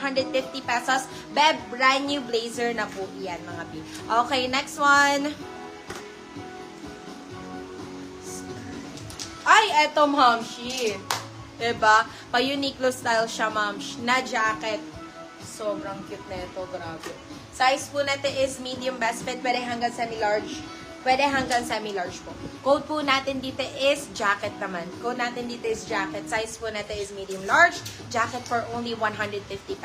₱150. Beb, brand new blazer na po yan, mga B. Okay, next one. Ay, eto, mamshi. Diba? Pa-Uniqlo style siya, mamshi. Na jacket. Sobrang cute na ito. Grabe. Size po natin is medium best fit. Pwede hanggang semi-large. Pwede hanggang semi-large po. Code po natin dito is jacket naman. Code natin dito is jacket. Size po natin is medium large. Jacket for only ₱150.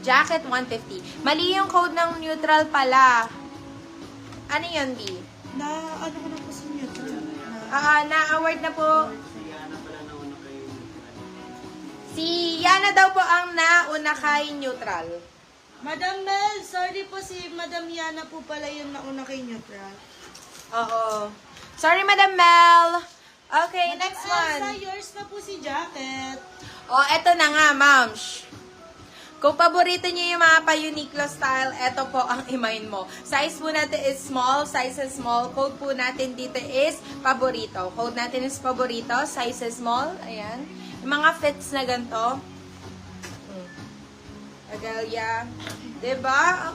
Jacket, $150. Mali yung code ng neutral pala. Ano yun, B? Ano ko na po sa neutral? Na-award na po. Si Yana daw po ang nauna kay neutral. Madam Mel, sorry po si Madam Yana po pala yung nauna kay neutral. Oo. Sorry, Madam Mel. Okay, Madam next Elsa, one. yours na po si jacket. Oh, eto na nga, ma'ams. Kung paborito niyo yung mga pa-Uniqlo style, eto po ang imain mo. Size po natin is small, size is small. Code po natin dito is paborito. Code natin is paborito, size is small. Ayan. Yung mga fits na ganito. Agalia. Diba?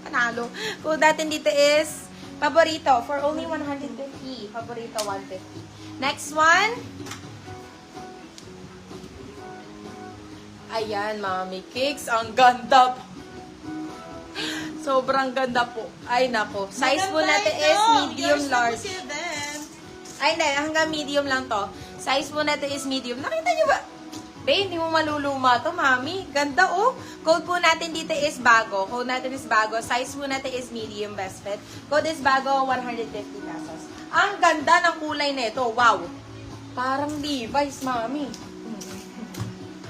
Panalo. Code natin dito is paborito for only ₱150. Paborito, ₱150. Next one. Ayan, Mami Cakes. Ang ganda po. Sobrang ganda po. Ay, nako. Size po natin is medium large. Ay, hindi. Hanggang medium lang to. Size po natin is medium. Nakita niyo ba? Babe, hindi mo maluluma to, Mami. Ganda, oh. Code po natin dito is bago. Code natin is bago. Size po natin is medium best fit. Code is bago, ₱150. Ang ganda ng kulay nito. Wow. Parang Levi's, Mami.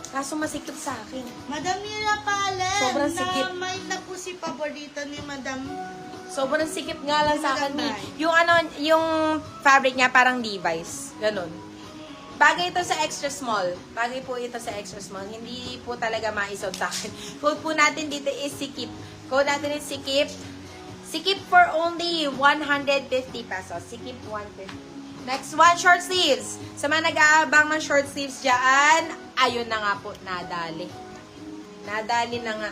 Kaso masikip sa akin. Madam Mira Palen, Sobrang sikip. na may na po si paborito ni Madam. Sobrang sikip nga lang sa akin. Yung ano, yung fabric niya parang Levi's. Ganun. Bagay ito sa extra small. Bagay po ito sa extra small. Hindi po talaga maisot sa akin. Code po natin dito is sikip. Code natin is sikip. Sikip for only ₱150. Sikip 150. Next one, short sleeves. Sa mga nag-aabang ng short sleeves dyan, ayun na nga po, nadali. Nadali na nga.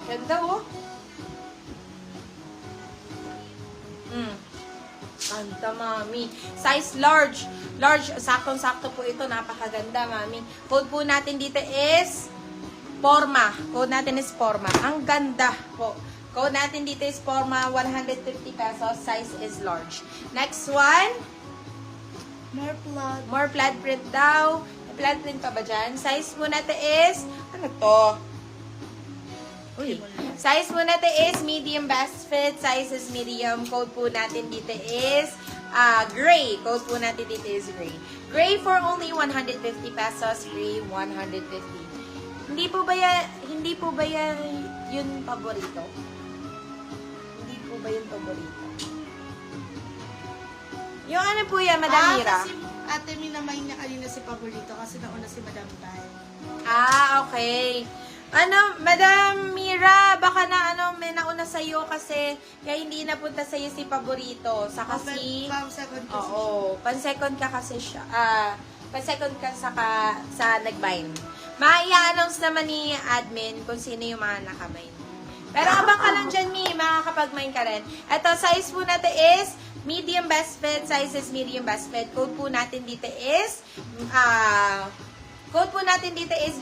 Ganda, oh. Ganda, Mami. Size large. Large, saktong-sakto po ito. Napakaganda, Mami. Code po natin dito is Forma. Code natin is Forma. Ang ganda po. Code natin dito is Forma, ₱150. Size is large. Next one. More plaid. More plaid print daw. May plaid print pa ba dyan? Size po natin is, ano to? Uy. Size po natin is medium best fit. Size is medium. Code po natin dito is gray. Code po natin dito is gray. Gray for only ₱150. Gray, 150. Hindi po ba yan yung paborito? Hindi po ba yung paborito? Yung ano po yan, Madam Mira? Kasi ate minamay niya kanina si paborito kasi nauna si Madam Tay. Okay. Ano, Madam Mira, baka na may nauna sa'yo kasi kaya hindi napunta sa'yo si paborito. Sa kasi... Second kasi. Oo, pan-second ka kasi siya. Pa-second ka sa nag-bind. Mai-announce naman ni admin kung sino yung mga naka-bind. Pero abang ka lang dyan, Mi. Makakapag-bind ka rin. Ito, size po natin is medium best fit. Size is medium best fit. Code po natin dito is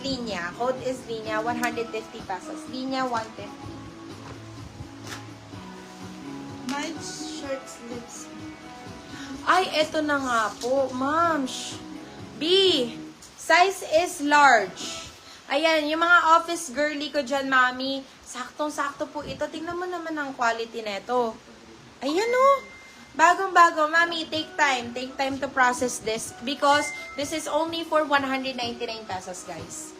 linya. Code is linya, ₱150. Linya, 150. Mine short sleeves. Ay, eto na nga po, ma'am. B, size is large. Ayan, yung mga office girly ko dyan, Mami, saktong-sakto po ito. Tingnan mo naman ang quality nito. Ayan, oh. Bagong-bago. Mami, take time. Take time to process this because this is only for ₱199, guys.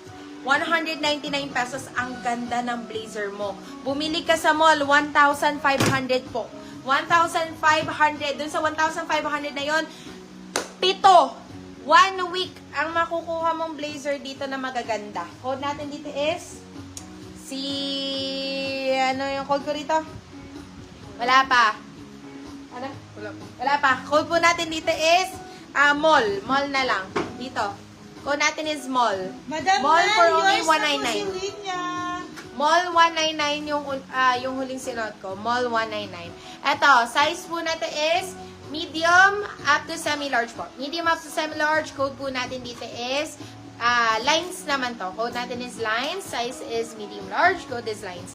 ₱199 ang ganda ng blazer mo. Bumili ka sa mall, 1,500 po. 1,500. Dun sa 1,500 na yon, 7. 1 week ang makukuha mong blazer dito na magaganda. Code natin dito is ano yung code ko rito? Wala pa. Ano? Wala pa. Code po natin dito is mall. Mall na lang. Dito. Code natin is mall. Madam Mall Mel, for only yours na po si 199. Linya. Mall 199 yung huling sinuot ko. Mall 199. Eto, size po natin is medium up to semi-large po. Medium up to semi-large. Code po natin dito is lines naman to. Code natin is lines. Size is medium large. Code is lines.